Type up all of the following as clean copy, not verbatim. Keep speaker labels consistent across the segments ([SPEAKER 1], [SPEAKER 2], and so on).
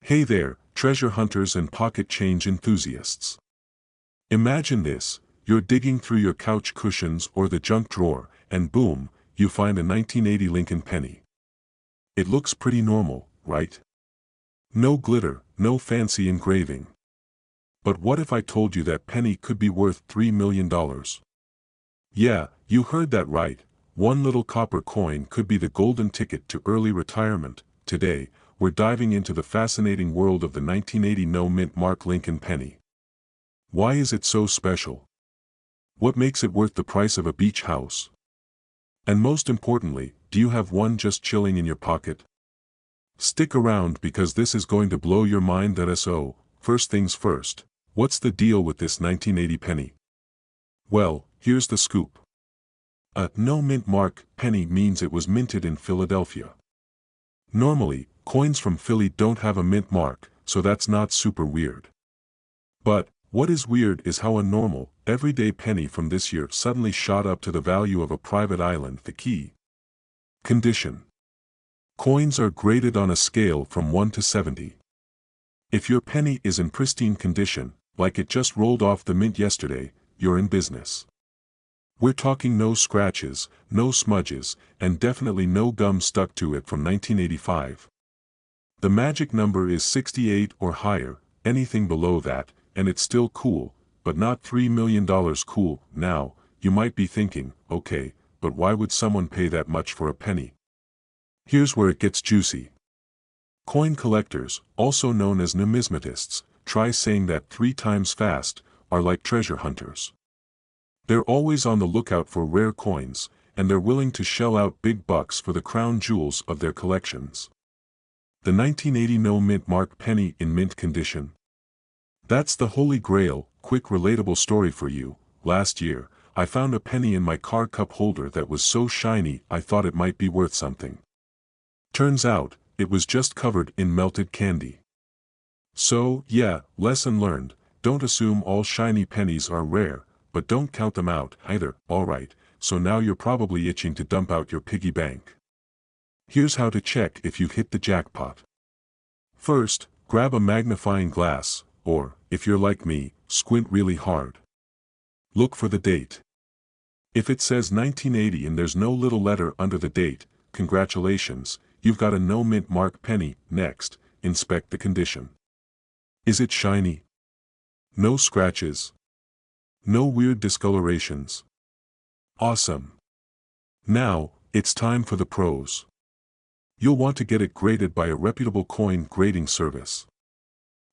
[SPEAKER 1] Hey there, treasure hunters and pocket change enthusiasts. Imagine this, you're digging through your couch cushions or the junk drawer, and boom, you find a 1980 Lincoln penny. It looks pretty normal, right? No glitter, no fancy engraving. But what if I told you that penny could be worth $3 million? Yeah, you heard that right. One little copper coin could be the golden ticket to early retirement. Today, we're diving into the fascinating world of the 1980 no-mint mark Lincoln penny. Why is it so special? What makes it worth the price of a beach house? And most importantly, do you have one just chilling in your pocket? Stick around because this is going to blow your mind. So, first things first, what's the deal with this 1980 penny? Well, here's the scoop. A no-mint mark penny means it was minted in Philadelphia. Normally, coins from Philly don't have a mint mark, so that's not super weird. But, what is weird is how a normal, everyday penny from this year suddenly shot up to the value of a private island. The key. Condition. Coins are graded on a scale from 1 to 70. If your penny is in pristine condition, like it just rolled off the mint yesterday, you're in business. We're talking no scratches, no smudges, and definitely no gum stuck to it from 1985. The magic number is 68 or higher, anything below that, and it's still cool, but not $3 million cool. Now, you might be thinking, okay, but why would someone pay that much for a penny? Here's where it gets juicy. Coin collectors, also known as numismatists, try saying that 3 times fast, are like treasure hunters. They're always on the lookout for rare coins, and they're willing to shell out big bucks for the crown jewels of their collections. The 1980 no-mint mark penny in mint condition. That's the holy grail. Quick relatable story for you. Last year, I found a penny in my car cup holder that was so shiny I thought it might be worth something. Turns out, it was just covered in melted candy. So, yeah, lesson learned, don't assume all shiny pennies are rare, but don't count them out either. Alright, so now you're probably itching to dump out your piggy bank. Here's how to check if you've hit the jackpot. First, grab a magnifying glass, or, if you're like me, squint really hard. Look for the date. If it says 1980 and there's no little letter under the date, congratulations, you've got a no-mint mark penny. Next, inspect the condition. Is it shiny? No scratches? No weird discolorations? Awesome. Now, it's time for the pros. You'll want to get it graded by a reputable coin grading service.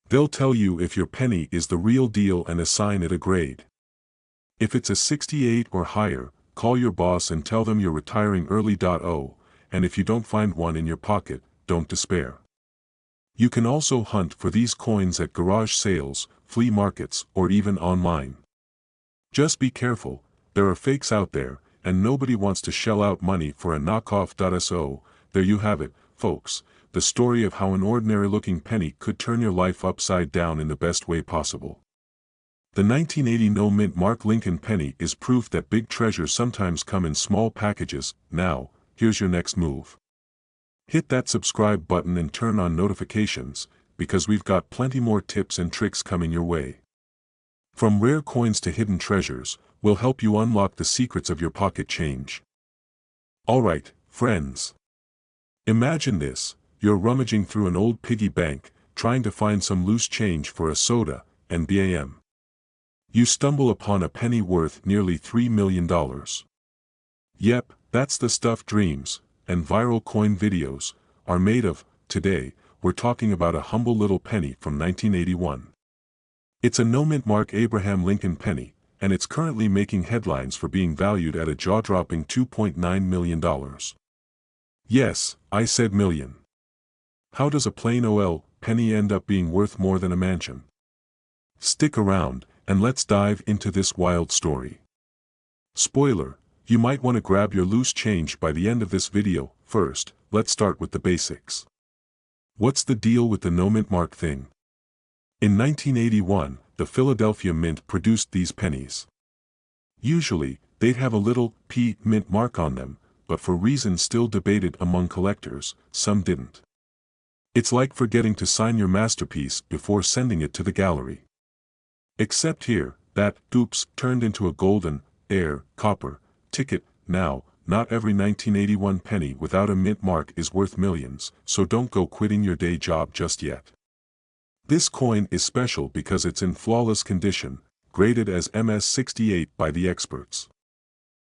[SPEAKER 1] They'll tell you if your penny is the real deal and assign it a grade. If it's a 68 or higher, call your boss and tell them you're retiring early. And if you don't find one in your pocket, don't despair. You can also hunt for these coins at garage sales, flea markets, or even online. Just be careful, there are fakes out there, and nobody wants to shell out money for a knockoff. So, there you have it, folks, the story of how an ordinary-looking penny could turn your life upside down in the best way possible. The 1980 no-mint mark Lincoln penny is proof that big treasures sometimes come in small packages. Now, here's your next move. Hit that subscribe button and turn on notifications, because we've got plenty more tips and tricks coming your way. From rare coins to hidden treasures, we'll help you unlock the secrets of your pocket change. Alright, friends. Imagine this, you're rummaging through an old piggy bank, trying to find some loose change for a soda, and bam. You stumble upon a penny worth nearly $3 million. Yep, that's the stuff dreams and viral coin videos are made of. Today, we're talking about a humble little penny from 1981. It's a no-mint mark Abraham Lincoln penny, and it's currently making headlines for being valued at a jaw-dropping $2.9 million. Yes, I said million. How does a plain old penny end up being worth more than a mansion? Stick around, and let's dive into this wild story. Spoiler, you might want to grab your loose change by the end of this video. First, let's start with the basics. What's the deal with the no-mint mark thing? In 1981, the Philadelphia Mint produced these pennies. Usually, they'd have a little P mint mark on them, but for reasons still debated among collectors, some didn't. It's like forgetting to sign your masterpiece before sending it to the gallery. Except here, that, oops, turned into a golden, copper, ticket. Now, not every 1981 penny without a mint mark is worth millions, so don't go quitting your day job just yet. This coin is special because it's in flawless condition, graded as MS68 by the experts.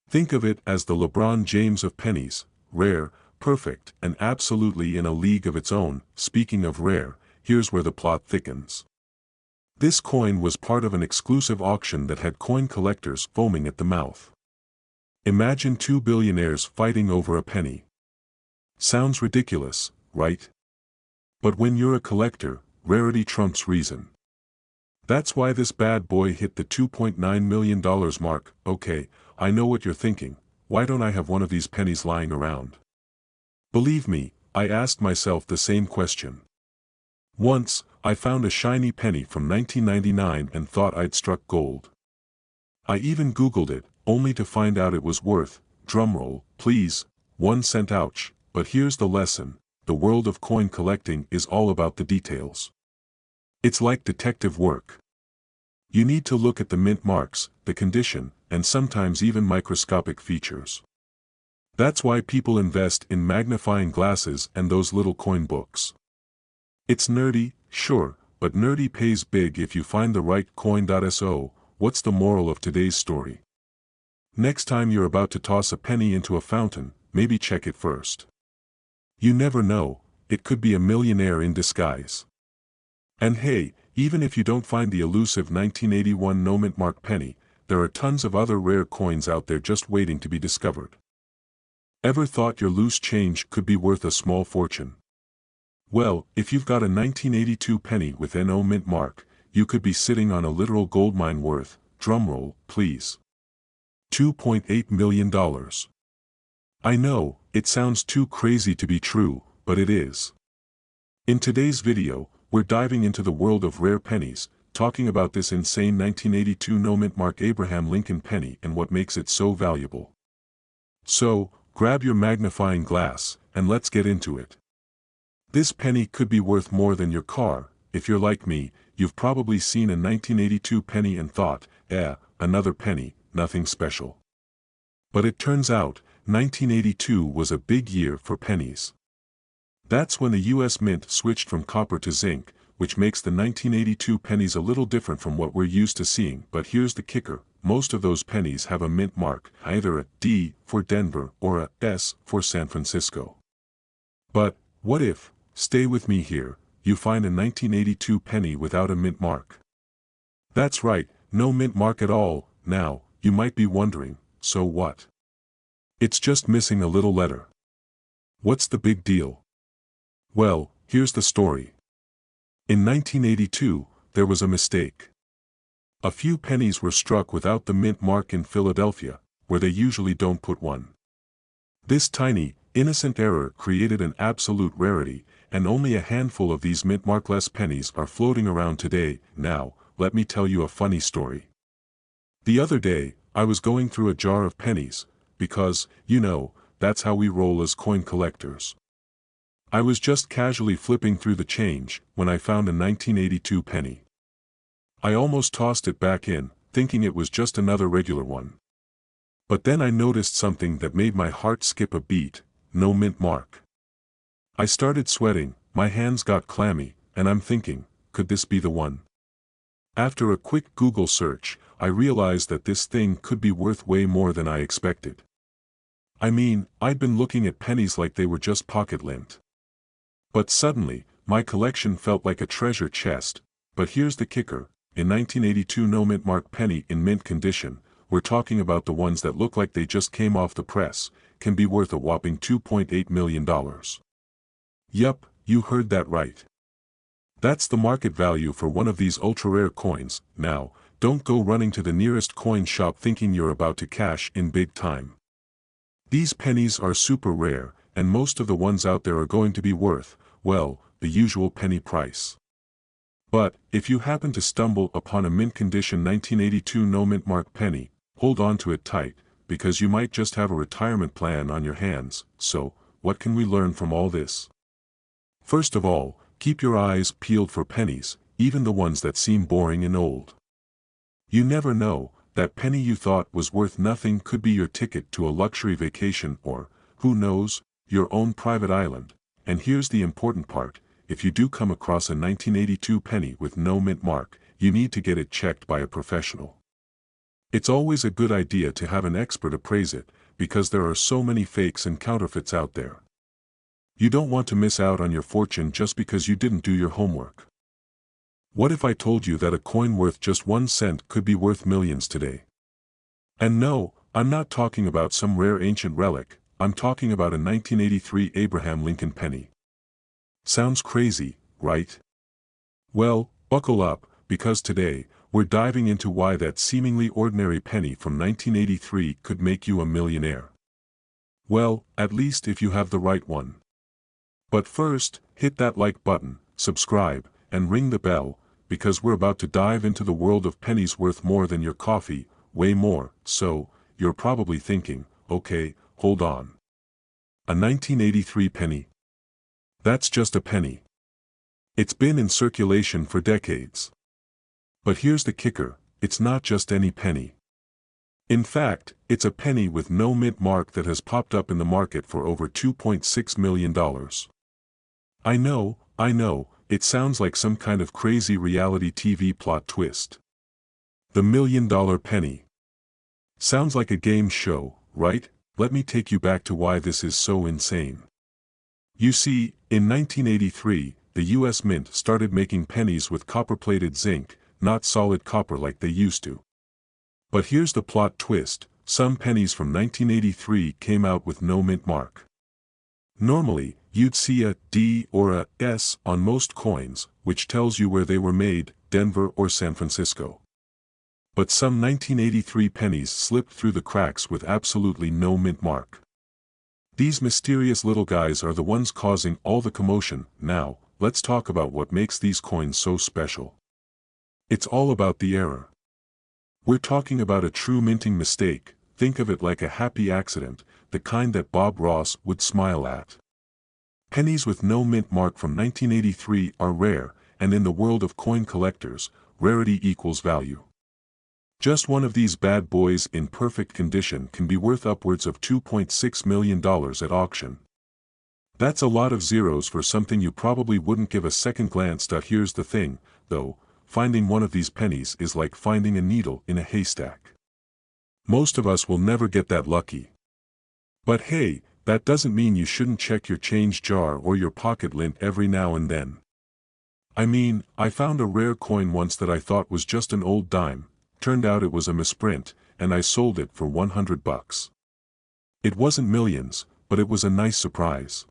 [SPEAKER 1] Think of it as the LeBron James of pennies, rare, perfect, and absolutely in a league of its own. Speaking of rare, here's where the plot thickens. This coin was part of an exclusive auction that had coin collectors foaming at the mouth. Imagine two billionaires fighting over a penny. Sounds ridiculous, right? But when you're a collector, rarity trumps reason. That's why this bad boy hit the $2.9 million mark. Okay, I know what you're thinking, why don't I have one of these pennies lying around? Believe me, I asked myself the same question. Once, I found a shiny penny from 1999 and thought I'd struck gold. I even Googled it, only to find out it was worth, drumroll, please, 1 cent. Ouch. But here's the lesson: the world of coin collecting is all about the details. It's like detective work. You need to look at the mint marks, the condition, and sometimes even microscopic features. That's why people invest in magnifying glasses and those little coin books. It's nerdy, sure, but nerdy pays big if you find the right coin. So, what's the moral of today's story? Next time you're about to toss a penny into a fountain, maybe check it first. You never know, it could be a millionaire in disguise. And hey, even if you don't find the elusive 1981 no mint mark penny, there are tons of other rare coins out there just waiting to be discovered. Ever thought your loose change could be worth a small fortune? Well, if you've got a 1982 penny with no mint mark, you could be sitting on a literal goldmine worth, drumroll, please, $2.8 million. I know, it sounds too crazy to be true, but it is. In today's video, we're diving into the world of rare pennies, talking about this insane 1982 no mint mark Abraham Lincoln penny and what makes it so valuable. So, grab your magnifying glass, and let's get into it. This penny could be worth more than your car. If you're like me, you've probably seen a 1982 penny and thought, another penny, nothing special. But it turns out, 1982 was a big year for pennies. That's when the US Mint switched from copper to zinc, which makes the 1982 pennies a little different from what we're used to seeing. But here's the kicker: most of those pennies have a mint mark, either a D for Denver or a S for San Francisco. But, what if, stay with me here, you find a 1982 penny without a mint mark? That's right, no mint mark at all. Now, you might be wondering, so what? It's just missing a little letter. What's the big deal? Well, here's the story. In 1982, there was a mistake. A few pennies were struck without the mint mark in Philadelphia, where they usually don't put one. This tiny, innocent error created an absolute rarity, and only a handful of these mint markless pennies are floating around today. Now, let me tell you a funny story. The other day, I was going through a jar of pennies, because, you know, that's how we roll as coin collectors. I was just casually flipping through the change, when I found a 1982 penny. I almost tossed it back in, thinking it was just another regular one. But then I noticed something that made my heart skip a beat: no mint mark. I started sweating, my hands got clammy, and I'm thinking, could this be the one? After a quick Google search, I realized that this thing could be worth way more than I expected. I mean, I'd been looking at pennies like they were just pocket lint. But suddenly, my collection felt like a treasure chest. But here's the kicker: in 1982 no mint mark penny in mint condition, we're talking about the ones that look like they just came off the press, can be worth a whopping $2.8 million. Yup, you heard that right. That's the market value for one of these ultra-rare coins. Now, don't go running to the nearest coin shop thinking you're about to cash in big time. These pennies are super rare, and most of the ones out there are going to be worth, well, the usual penny price. But, if you happen to stumble upon a mint condition 1982 no mint mark penny, hold on to it tight, because you might just have a retirement plan on your hands. So, what can we learn from all this? First of all, keep your eyes peeled for pennies, even the ones that seem boring and old. You never know, that penny you thought was worth nothing could be your ticket to a luxury vacation or, who knows, your own private island. And here's the important part, if you do come across a 1982 penny with no mint mark, you need to get it checked by a professional. It's always a good idea to have an expert appraise it, because there are so many fakes and counterfeits out there. You don't want to miss out on your fortune just because you didn't do your homework. What if I told you that a coin worth just 1 cent could be worth millions today? And no, I'm not talking about some rare ancient relic, I'm talking about a 1983 Abraham Lincoln penny. Sounds crazy, right? Well, buckle up, because today, we're diving into why that seemingly ordinary penny from 1983 could make you a millionaire. Well, at least if you have the right one. But first, hit that like button, subscribe, and ring the bell, because we're about to dive into the world of pennies worth more than your coffee, way more. So, you're probably thinking, okay, hold on. A 1983 penny? That's just a penny. It's been in circulation for decades. But here's the kicker, it's not just any penny. In fact, it's a penny with no mint mark that has popped up in the market for over $2.6 million. I know, it sounds like some kind of crazy reality TV plot twist. The $1 million penny. Sounds like a game show, right? Let me take you back to why this is so insane. You see, in 1983, the US Mint started making pennies with copper-plated zinc, not solid copper like they used to. But here's the plot twist, some pennies from 1983 came out with no mint mark. Normally, you'd see a D or a S on most coins, which tells you where they were made, Denver or San Francisco. But some 1983 pennies slipped through the cracks with absolutely no mint mark. These mysterious little guys are the ones causing all the commotion. Now, let's talk about what makes these coins so special. It's all about the error. We're talking about a true minting mistake, think of it like a happy accident, the kind that Bob Ross would smile at. Pennies with no mint mark from 1983 are rare, and in the world of coin collectors, rarity equals value. Just one of these bad boys in perfect condition can be worth upwards of $2.6 million at auction. That's a lot of zeros for something you probably wouldn't give a second glance. Here's the thing, though, finding one of these pennies is like finding a needle in a haystack. Most of us will never get that lucky. But hey, that doesn't mean you shouldn't check your change jar or your pocket lint every now and then. I mean, I found a rare coin once that I thought was just an old dime, turned out it was a misprint, and I sold it for $100. It wasn't millions, but it was a nice surprise.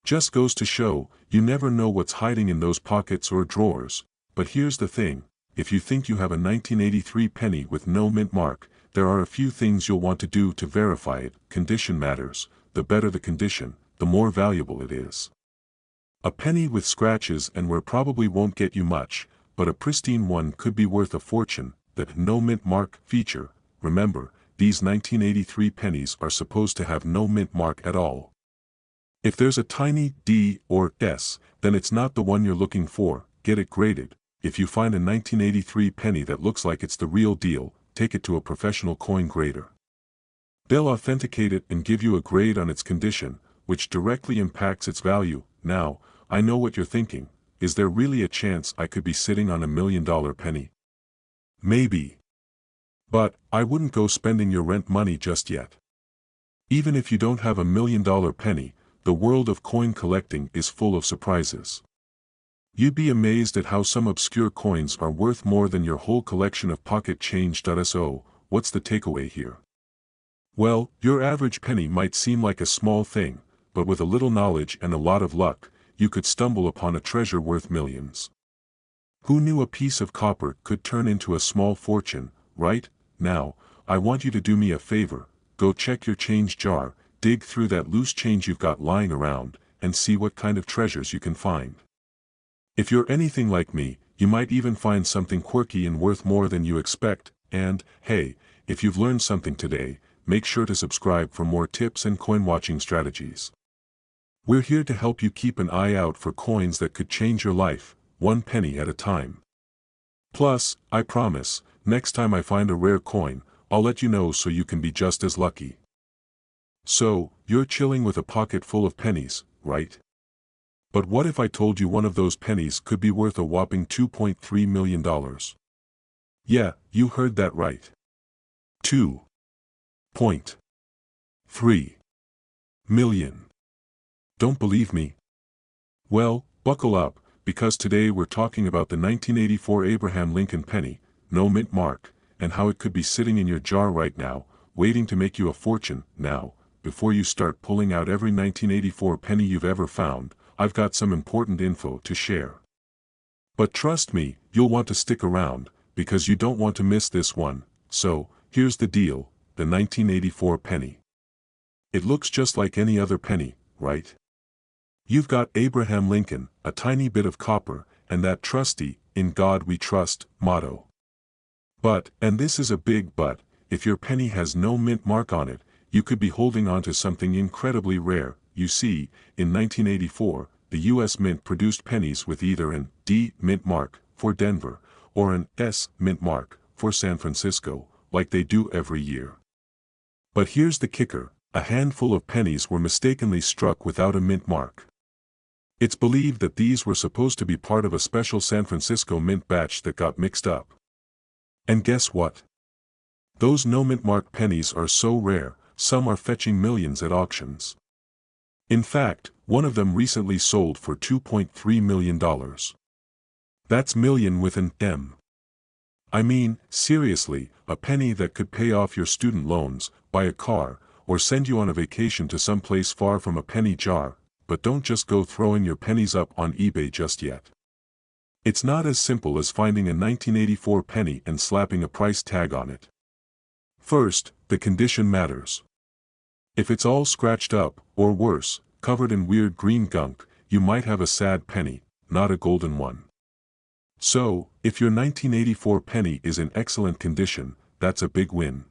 [SPEAKER 1] Just goes to show, you never know what's hiding in those pockets or drawers. But here's the thing, if you think you have a 1983 penny with no mint mark, there are a few things you'll want to do to verify it. Condition matters, the better the condition, the more valuable it is. A penny with scratches and wear probably won't get you much, but a pristine one could be worth a fortune. The no mint mark feature, remember, these 1983 pennies are supposed to have no mint mark at all. If there's a tiny D or S, then it's not the one you're looking for, get it graded. If you find a 1983 penny that looks like it's the real deal, take it to a professional coin grader. They'll authenticate it and give you a grade on its condition, which directly impacts its value. Now, I know what you're thinking, is there really a chance I could be sitting on $1 million penny? Maybe. But, I wouldn't go spending your rent money just yet. Even if you don't have $1 million penny, the world of coin collecting is full of surprises. You'd be amazed at how some obscure coins are worth more than your whole collection of pocket change. So, what's the takeaway here? Well, your average penny might seem like a small thing, but with a little knowledge and a lot of luck, you could stumble upon a treasure worth millions. Who knew a piece of copper could turn into a small fortune, right? Now, I want you to do me a favor, go check your change jar, dig through that loose change you've got lying around, and see what kind of treasures you can find. If you're anything like me, you might even find something quirky and worth more than you expect. And, hey, if you've learned something today, make sure to subscribe for more tips and coin watching strategies. We're here to help you keep an eye out for coins that could change your life, one penny at a time. Plus, I promise, next time I find a rare coin, I'll let you know so you can be just as lucky. So, you're chilling with a pocket full of pennies, right? But what if I told you one of those pennies could be worth a whopping $2.3 million? Yeah, you heard that right. 2.3 million. Don't believe me? Well, buckle up, because today we're talking about the 1984 Abraham Lincoln penny, no mint mark, and how it could be sitting in your jar right now, waiting to make you a fortune. Now, before you start pulling out every 1984 penny you've ever found, I've got some important info to share. But trust me, you'll want to stick around, because you don't want to miss this one. So, here's the deal, the 1984 penny. It looks just like any other penny, right? You've got Abraham Lincoln, a tiny bit of copper, and that trusty, "In God we trust," motto. But, and this is a big but, if your penny has no mint mark on it, you could be holding on to something incredibly rare. You see, in 1984, the U.S. Mint produced pennies with either an D mint mark for Denver, or an S mint mark for San Francisco, like they do every year. But here's the kicker, a handful of pennies were mistakenly struck without a mint mark. It's believed that these were supposed to be part of a special San Francisco mint batch that got mixed up. And guess what? Those no mint mark pennies are so rare, some are fetching millions at auctions. In fact, one of them recently sold for $2.3 million. That's million with an M. I mean, seriously, a penny that could pay off your student loans, buy a car, or send you on a vacation to some place far from a penny jar. But don't just go throwing your pennies up on eBay just yet. It's not as simple as finding a 1984 penny and slapping a price tag on it. First, the condition matters. If it's all scratched up, or worse, covered in weird green gunk, you might have a sad penny, not a golden one. So, if your 1984 penny is in excellent condition, that's a big win.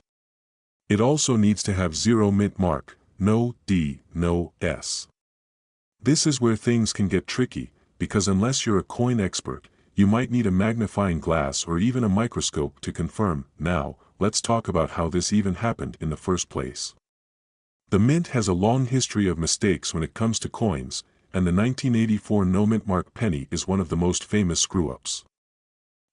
[SPEAKER 1] It also needs to have zero mint mark, no D, no S. This is where things can get tricky, because unless you're a coin expert, you might need a magnifying glass or even a microscope to confirm. Now, let's talk about how this even happened in the first place. The mint has a long history of mistakes when it comes to coins, and the 1984 no mint mark penny is one of the most famous screw-ups.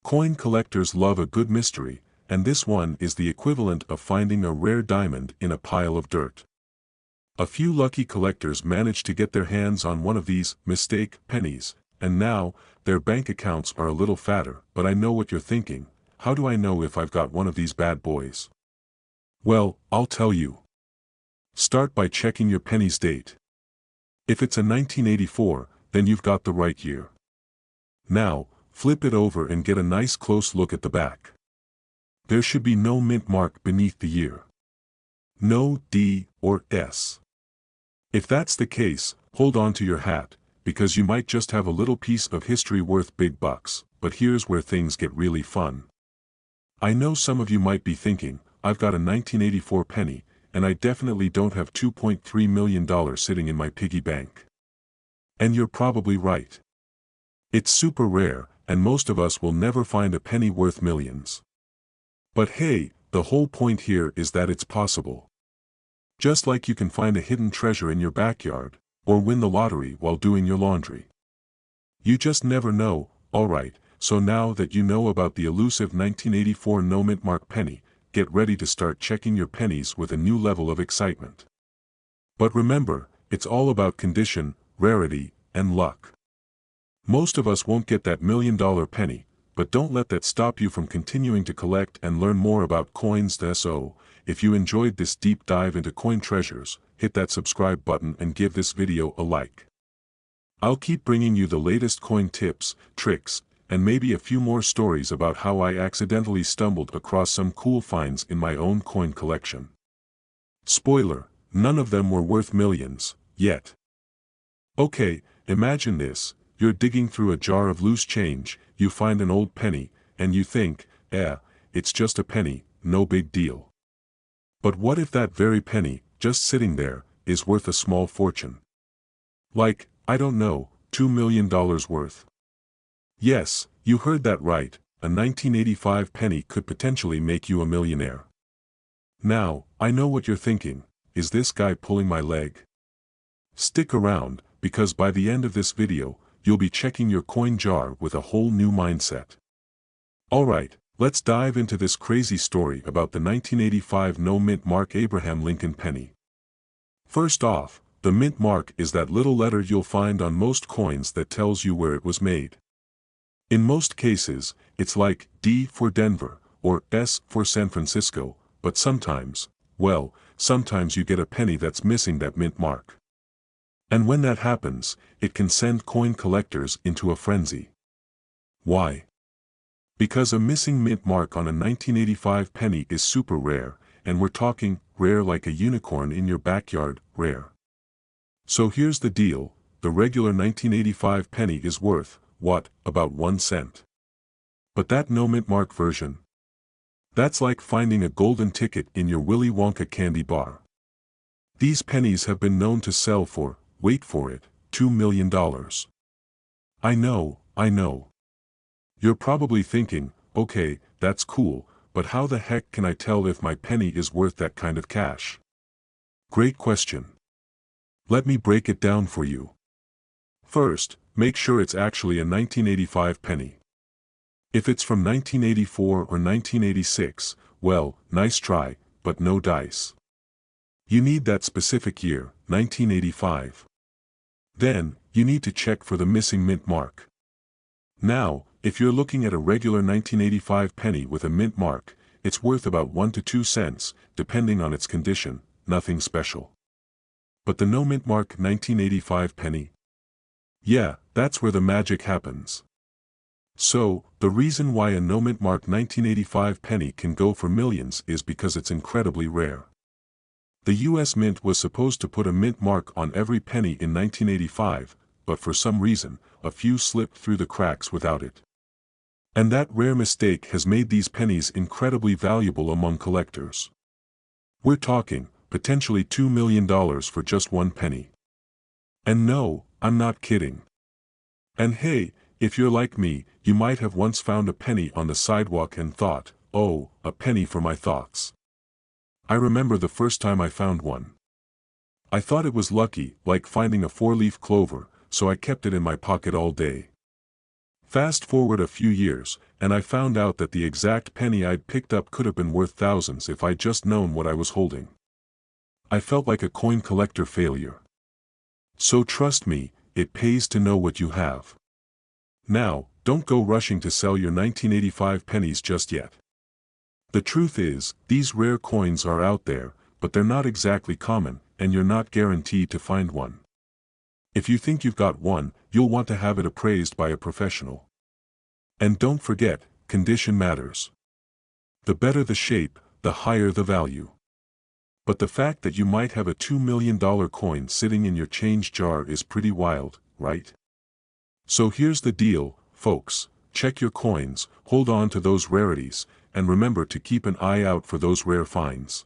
[SPEAKER 1] Coin collectors love a good mystery, and this one is the equivalent of finding a rare diamond in a pile of dirt. A few lucky collectors managed to get their hands on one of these mistake pennies, and now, their bank accounts are a little fatter. But I know what you're thinking, how do I know if I've got one of these bad boys? Well, I'll tell you. Start by checking your penny's date. If it's a 1984, then you've got the right year. Now, flip it over and get a nice close look at the back. There should be no mint mark beneath the year. No D or S. If that's the case, hold on to your hat, because you might just have a little piece of history worth big bucks. But here's where things get really fun. I know some of you might be thinking, I've got a 1984 penny, and I definitely don't have $2.3 million sitting in my piggy bank. And you're probably right. It's super rare, and most of us will never find a penny worth millions. But hey, the whole point here is that it's possible. Just like you can find a hidden treasure in your backyard, or win the lottery while doing your laundry. You just never know. Alright, so now that you know about the elusive 1984 no mint mark penny, get ready to start checking your pennies with a new level of excitement. But remember, it's all about condition, rarity, and luck. Most of us won't get that $1 million penny, but don't let that stop you from continuing to collect and learn more about coins. So, if you enjoyed this deep dive into coin treasures, hit that subscribe button and give this video a like. I'll keep bringing you the latest coin tips, tricks, and maybe a few more stories about how I accidentally stumbled across some cool finds in my own coin collection. Spoiler, none of them were worth millions, yet. Okay, imagine this, you're digging through a jar of loose change, you find an old penny, and you think, it's just a penny, no big deal. But what if that very penny, just sitting there, is worth a small fortune? Like, I don't know, $2 million worth. Yes, you heard that right, a 1985 penny could potentially make you a millionaire. Now, I know what you're thinking, is this guy pulling my leg? Stick around, because by the end of this video, you'll be checking your coin jar with a whole new mindset. Alright, let's dive into this crazy story about the 1985 no-mint mark Abraham Lincoln penny. First off, the mint mark is that little letter you'll find on most coins that tells you where it was made. In most cases, it's like D for Denver, or S for San Francisco, but sometimes, well, sometimes you get a penny that's missing that mint mark. And when that happens, it can send coin collectors into a frenzy. Why? Because a missing mint mark on a 1985 penny is super rare, and we're talking rare like a unicorn in your backyard, rare. So here's the deal, the regular 1985 penny is worth, what, about 1 cent. But that no mint mark version? That's like finding a golden ticket in your Willy Wonka candy bar. These pennies have been known to sell for, wait for it, $2 million. I know. You're probably thinking, okay, that's cool, but how the heck can I tell if my penny is worth that kind of cash? Great question. Let me break it down for you. First, make sure it's actually a 1985 penny. If it's from 1984 or 1986, well, nice try, but no dice. You need that specific year, 1985. Then, you need to check for the missing mint mark. Now, if you're looking at a regular 1985 penny with a mint mark, it's worth about 1 to 2 cents, depending on its condition, nothing special. But the no mint mark 1985 penny? Yeah, that's where the magic happens. So, the reason why a no mint mark 1985 penny can go for millions is because it's incredibly rare. The US Mint was supposed to put a mint mark on every penny in 1985, but for some reason, a few slipped through the cracks without it. And that rare mistake has made these pennies incredibly valuable among collectors. We're talking, potentially $2 million for just one penny. And no, I'm not kidding. And hey, if you're like me, you might have once found a penny on the sidewalk and thought, oh, a penny for my thoughts. I remember the first time I found one. I thought it was lucky, like finding a 4-leaf clover, so I kept it in my pocket all day. Fast forward a few years, and I found out that the exact penny I'd picked up could have been worth thousands if I'd just known what I was holding. I felt like a coin collector failure. So trust me, it pays to know what you have. Now, don't go rushing to sell your 1985 pennies just yet. The truth is, these rare coins are out there, but they're not exactly common, and you're not guaranteed to find one. If you think you've got one, you'll want to have it appraised by a professional. And don't forget, condition matters. The better the shape, the higher the value. But the fact that you might have a $2 million coin sitting in your change jar is pretty wild, right? So here's the deal, folks, check your coins, hold on to those rarities, and remember to keep an eye out for those rare finds.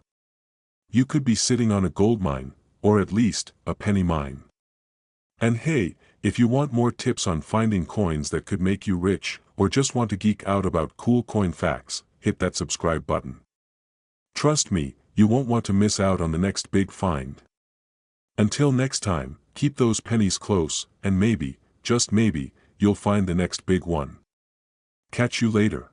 [SPEAKER 1] You could be sitting on a gold mine, or at least, a penny mine. And hey, if you want more tips on finding coins that could make you rich, or just want to geek out about cool coin facts, hit that subscribe button. Trust me, you won't want to miss out on the next big find. Until next time, keep those pennies close, and maybe, just maybe, you'll find the next big one. Catch you later.